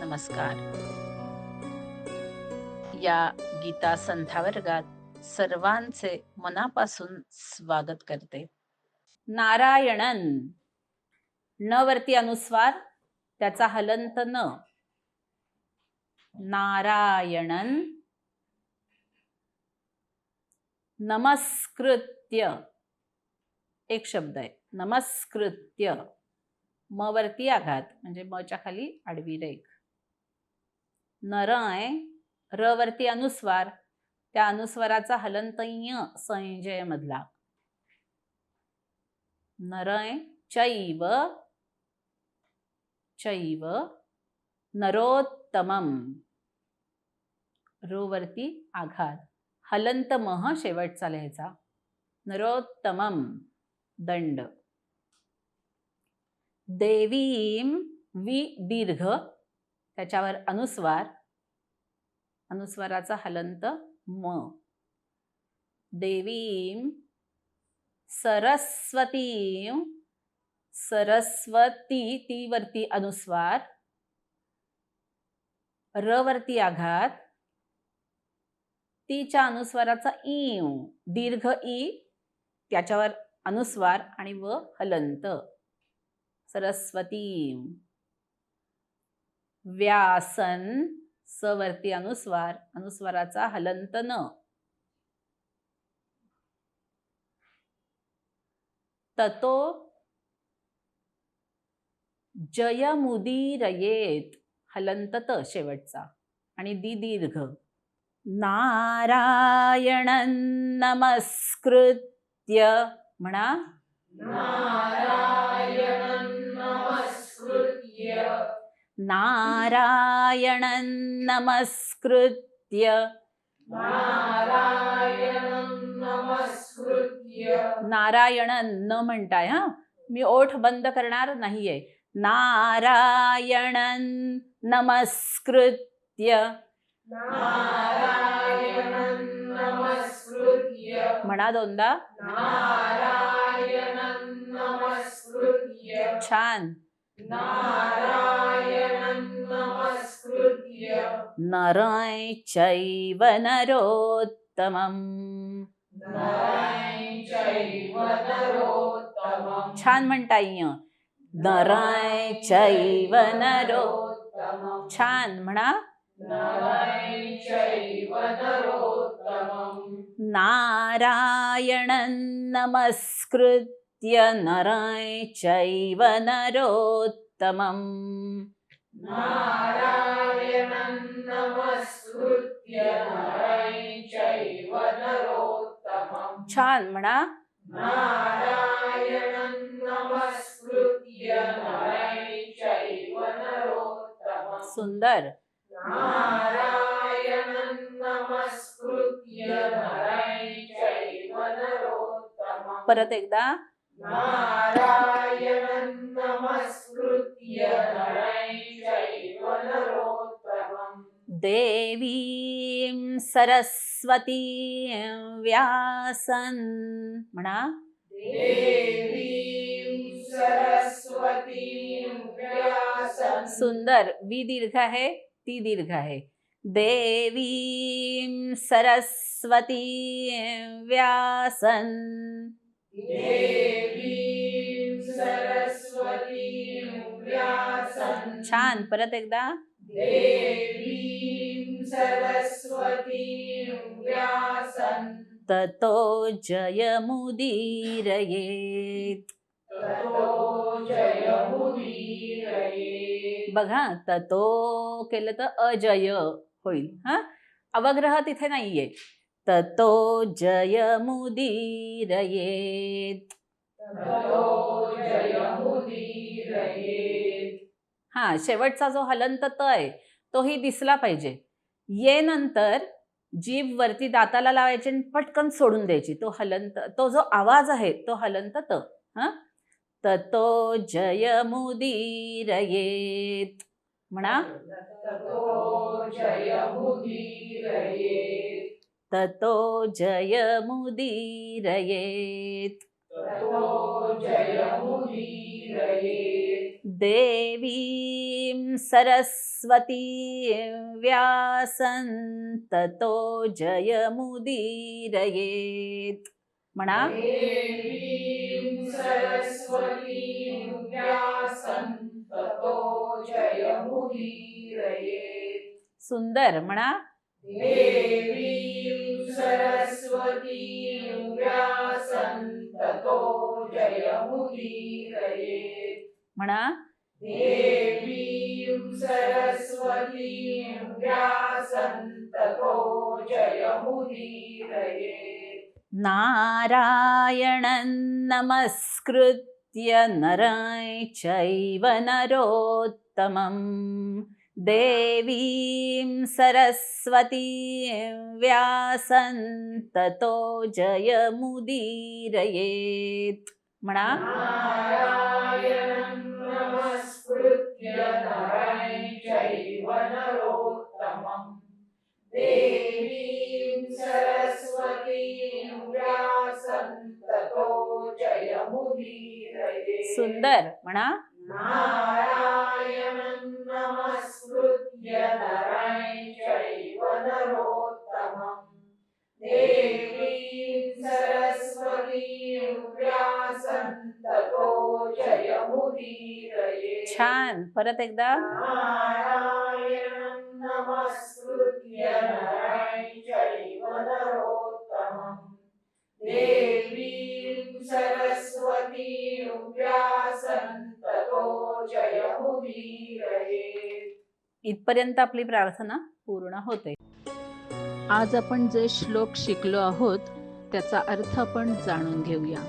नमस्कार. या गीता संध्या वर्गात सर्वांचे मनापासून स्वागत करते. नारायणन न वरती अनुस्वार, त्याचा हलंत न. नारायणन नमस्कृत्य एक शब्द आहे. नमस्कृत्य म वरती आघात म्हणजे मच्या खाली आडवी रेघ. नरय र वरती अनुस्वार, त्या अनुस्वाराचा हलंत य संजय मधला. नरय चैव चैव नरोत्तमम रो वरती आघात, हलंत मह शेवटचा लिहायचा. नरोत्तमम दंड. देवीम वि दीर्घ, त्याच्यावर अनुस्वार, अनुस्वाराचा हलंत म. देवीम सरस्वतीं सरस्वती ती वरती अनुस्वार, र वरती आघात, तीच्या अनुस्वाराचा ईव दीर्घ ई, त्याच्यावर अनुस्वार आणि व हलंत. सरस्वती. व्यासन स वरती अनुस्वार, अनुस्वाराचा हलंत न. ततो जयमुदीरयेत, हलंत त शेवटचा आणि दी दीर्घ. नारायणं नमस्कृत्य म्हणा. नारायणं नमस्कृत्य नारायणं नमस्कृत्य. नारायणं नमस्कृत्य. नारायणन न म्हणताय हा, मी ओठ बंद करणार नाहीये. नारायणं नमस्कृत्य. नारायणं नमस्कृत्य म्हणा दोनदा. नारायणं नमस्कृत्य. छान. नारायणं नमस्कृत्य. नरय चैव नरोत्तमम्. नरं चैव नरोत्तमम्. छान म्हणता येईल. नरय चैव नरोत्तमम्. छान म्हणा. नरं चैव नरोत्तमम्. नारायणं नमस्कृत्य नरय चैव नरोत्तमम्. नारायणं नमस्कृत्य नरं चैव नरोत्तमम्. छान म्हणा. नारायणं नमस्कृत्य नरं चैव नरोत्तमम्. सुंदर. नारायणं नमस्कृत्य नरं चैव नरोत्तमम्. परत एकदा. नारायणं नमस्कृत्य नरं चैव नरोत्तमम्. देवीं सरस्वतीं व्यासन म्हणा. देवीं सरस्वतीं व्यासं. सुंदर. वी दीर्घ आहे, ती दीर्घ आहे. देवीं सरस्वतीं व्यासन. देवीं सरस्वतीं व्यासं. छान. परत एकदा. देवीं सरस्वतीं व्यासं. ततो जयमुदीरयेत. ततो जयमुदीरयेत. बघा, ततो केलं तर अजय होईल. हा, अवग्रह तिथे नाहीये. ततो जयमुदीरयेत. ततो जयमुदीरयेत. हा, शेवटचा जो हलंत त आहे तोही दिसला पाहिजे. ये नंतर जीभ वरती दाताला लावायची आणि पटकन सोडून द्यायची. तो हलंत, तो जो आवाज आहे तो हलंत त. हा, ततो जयमुदीरयेत म्हणा. ततो जयमुदीरयेत. ततो जयमुदीरयेत. ततो जयमुदीरयेत. देवीं सरस्वतीं व्यासं ततो जयमुदीरयेत्. म्हणा. देवीं सरस्वतीं व्यासं ततो जयमुदीरयेत्. सुंदर. म्हणा. देवीं सरस्वतीं व्यासं ततो जयमुदीरयेत्. म्हणा. देवीं सरस्वतीं व्यासं ततो जयमुदीरयेत्. नारायणं नमस्कृत्य नरं चैव नरोत्तमं देवीं सरस्वतीं व्यासं ततो जयमुदीरयेत्. म्हणा. नारायणं नमस्कृत्य नरं चैव नरोत्तमं देवीं सरस्वतीं व्यासं ततो जयमुदीरयेत्. सुंदर. म्हणा. नारायणं नमस्कृत्य नरं चैव नरोत्तमं देवीं सरस्वतीं व्यासं ततो जयमुदीरयेत्. छान. परत एकदा. नारायणं नमस्कृत्य नरं चैव नरोत्तमं देवीं सरस्वतीं व्यासं ततो जयमुदीरयेत्. इथपर्यंत आपली प्रार्थना पूर्ण होते. आज आपण जे श्लोक शिकलो आहोत त्याचा अर्थ आपण जाणून घेऊया.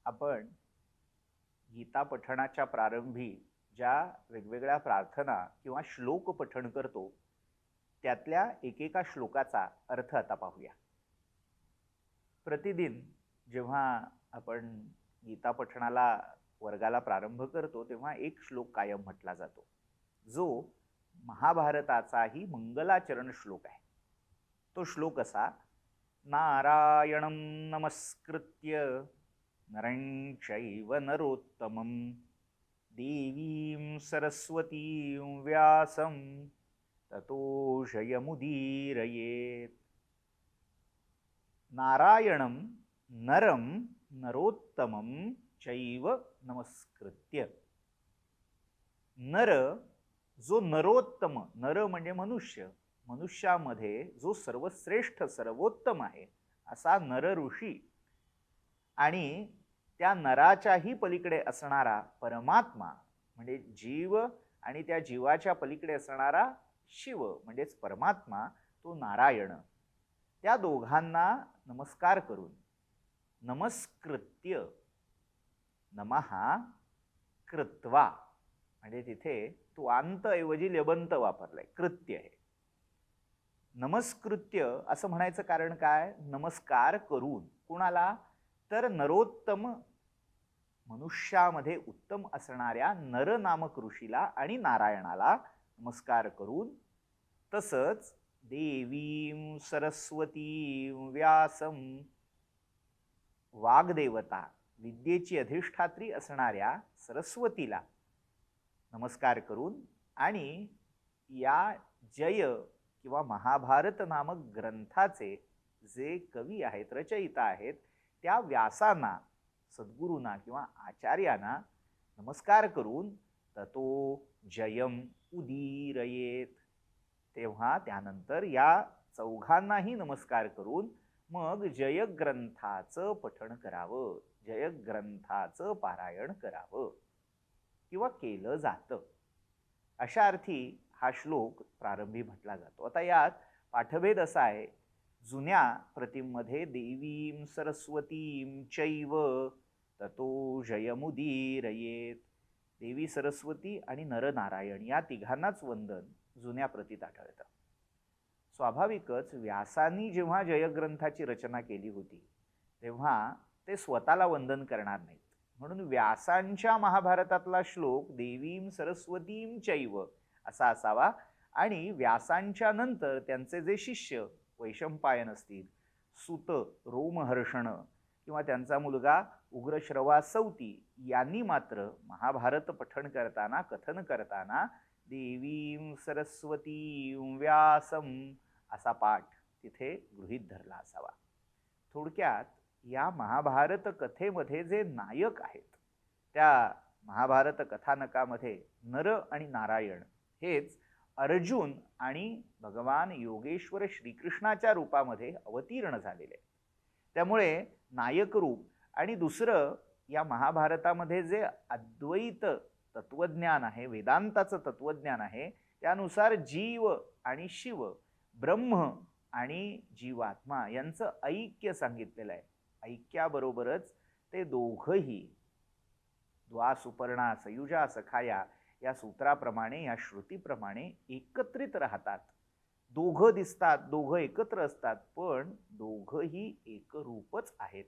आपण गीता पठणाच्या प्रारंभी ज्या वेगवेगळ्या प्रार्थना किंवा श्लोक पठण करतो त्यातल्या एकेका श्लोकाचा अर्थ आता पाहूया. प्रतिदिन जेव्हा आपण गीता पठणाला वर्गाला प्रारंभ करतो तेव्हा एक श्लोक कायम म्हटला जातो जो महाभारताचाही मंगलाचरण श्लोक आहे. तो श्लोक असा: नारायणं नमस्कृत्य नरं चैव नरोत्तमं देवीं सरस्वतीं व्यासं ततो जयमुदीरयेत्. नारायणं नरं नरोत्तमं चैव नमस्कृत्य. नर जो नरोत्तम, नर म्हणजे मनुष्य, मनुष्यामध्ये जो सर्वश्रेष्ठ सर्वोत्तम आहे असा नर ऋषी आणि त्या नराच्याही पलीकडे असणारा परमात्मा म्हणजे जीव आणि त्या जीवाच्या पलीकडे असणारा शिव म्हणजेच परमात्मा तो नारायण, त्या दोघांना नमस्कार करून नमस्कृत्य, नमहा कृत्वा म्हणजे तिथे तो अंत ऐवजी लेबंत वापरलाय, कृत्य आहे. नमस्कृत्य असं म्हणायचं कारण काय? नमस्कार करून. कुणाला? तर नरोत्तम, मनुष्यामध्ये उत्तम असणाऱ्या नर नामक ऋषीला आणि नारायणाला नमस्कार करून. तसंच देवीं सरस्वतीं व्यासं, वाग्देवता विद्येची अधिष्ठात्री असणाऱ्या सरस्वतीला नमस्कार करून आणि या जय किंवा महाभारत नामक ग्रंथाचे जे कवी आहेत, रचयिता आहेत, त्या व्यासांना, सद्गुरूंना किंवा आचार्यांना नमस्कार करून ततो जयम उदीरयेत. तेव्हा त्यानंतर या चौघांनाही नमस्कार करून मग जयग्रंथाचं पठण करावं, जयग्रंथाचं पारायण करावं किंवा केलं जातं. अशा अर्थी हा श्लोक प्रारंभी म्हटला जातो. आता यात पाठभेद असा आहे, जुन्या प्रतींमध्ये देवीं सरस्वतीं चैव ततो जयमुदीरयेत, देवी सरस्वती आणि नरनारायण या तिघांनाच वंदन जुन्या प्रतीत आढळतं. स्वाभाविकच व्यासांनी जेव्हा जयग्रंथाची रचना केली होती तेव्हा ते स्वतःला वंदन करणार नाहीत, म्हणून व्यासांच्या महाभारतातला श्लोक देवीं सरस्वतीं चैव असा असावा आणि व्यासांच्या नंतर त्यांचे जे शिष्य वैशंपायन असतील, सुत, रोमहर्षण किंवा त्यांचा मुलगा उग्रश्रवा सौती यांनी मात्र महाभारत पठण करताना कथन करताना देवीं सरस्वतीं व्यासम असा पाठ तिथे गृहीत धरला असावा. थोडक्यात या महाभारत कथेमध्ये जे नायक आहेत त्या महाभारत कथानकामध्ये नर आणि नारायण हेच अर्जुन आणि भगवान योगेश्वर श्रीकृष्णाच्या रूपामध्ये अवतीर्ण झालेले. त्यामुळे नायक रूप आणि दुसरं या महाभारतामध्ये जे अद्वैत तत्वज्ञान आहे, वेदांताचं तत्वज्ञान आहे, त्यानुसार जीव आणि शिव, ब्रह्म आणि जीवात्मा यांचं ऐक्य सांगितलेलं आहे. ऐक्याबरोबरच ते दोघंही द्वासुपर्णा सयुजा सखाया या सूत्राप्रमाणे, या श्रुतीप्रमाणे एकत्रित राहतात. दोघं दिसतात, दोघं एकत्र असतात, पण दोघंही एकरूपच आहेत.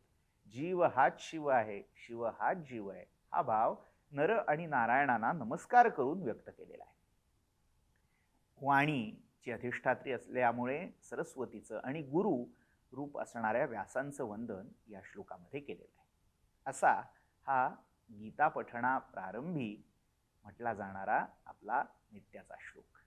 जीव हाच शिव आहे, शिव हाच जीव आहे, हा भाव नर आणि नारायणांना नमस्कार करून व्यक्त केलेला आहे. वाणीची अधिष्ठात्री असल्यामुळे सरस्वतीचं आणि गुरु रूप असणाऱ्या व्यासांचं वंदन या श्लोकामध्ये केलेलं आहे. असा हा गीता पठणा प्रारंभी म्हटला जाणारा आपला नित्याचा श्लोक.